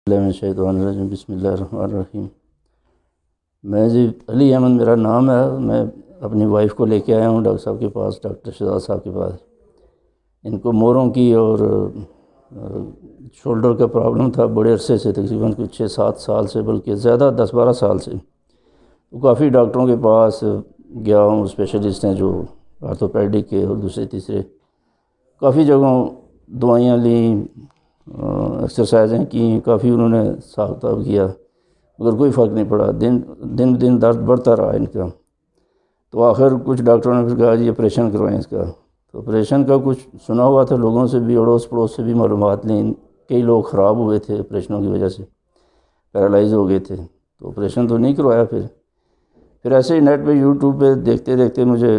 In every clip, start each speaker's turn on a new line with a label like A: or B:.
A: بسم اللہ الرحمن الرحیم۔ میں جی علی احمد میرا نام ہے۔ میں اپنی وائف کو لے کے آیا ہوں ڈاکٹر صاحب کے پاس، ڈاکٹر شہزاد صاحب کے پاس۔ ان کو موڑوں کی اور شولڈر کا پرابلم تھا بڑے عرصے سے، تقریباً کچھ 6-7 سال سے، بلکہ زیادہ 10-12 سال سے۔ تو کافی ڈاکٹروں کے پاس گیا ہوں، اسپیشلسٹ ہیں جو آرتھوپیڈک کے اور دوسرے تیسرے، کافی جگہوں دوائیاں لیں، ایکسرسائزیں کی، کافی انہوں نے حساب کتاب کیا، مگر کوئی فرق نہیں پڑا۔ دن درد بڑھتا رہا ان کا۔ تو آخر کچھ ڈاکٹروں نے پھر کہا جی آپریشن کروائیں اس کا۔ تو آپریشن کا کچھ سنا ہوا تھا، لوگوں سے بھی، اڑوس پڑوس سے بھی معلومات لیں، کئی لوگ خراب ہوئے تھے آپریشنوں کی وجہ سے، پیرالائز ہو گئے تھے، تو آپریشن تو نہیں کروایا۔ پھر ایسے ہی نیٹ پہ یوٹیوب پہ دیکھتے دیکھتے مجھے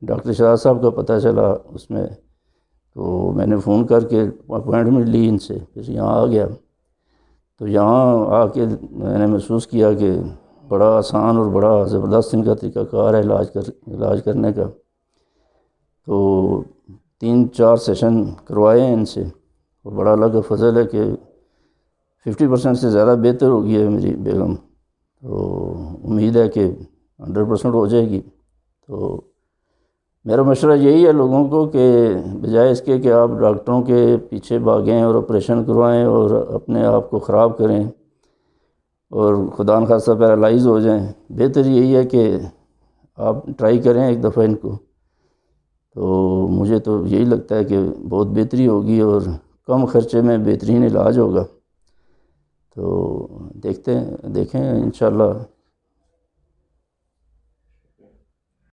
A: ڈاکٹر شہزاد صاحب کا پتہ چلا اس میں، تو میں نے فون کر کے اپوائنٹمنٹ لی ان سے، پھر یہاں آ گیا۔ تو یہاں آ کے میں نے محسوس کیا کہ بڑا آسان اور بڑا زبردست ان کا طریقہ کار ہے علاج کرنے کا۔ تو 3-4 سیشن کروائے ہیں ان سے، اور بڑا اللہ کا فضل ہے کہ 50% سے زیادہ بہتر ہو گئی ہے میری بیگم۔ تو امید ہے کہ 100% ہو جائے گی۔ تو میرا مشورہ یہی ہے لوگوں کو کہ بجائے اس کے کہ آپ ڈاکٹروں کے پیچھے بھاگیں اور آپریشن کروائیں اور اپنے آپ کو خراب کریں اور خدا نخواستہ پیرالائز ہو جائیں، بہتر یہی ہے کہ آپ ٹرائی کریں ایک دفعہ ان کو۔ تو مجھے تو یہی لگتا ہے کہ بہت بہتری ہوگی اور کم خرچے میں بہترین علاج ہوگا۔ تو دیکھیں انشاءاللہ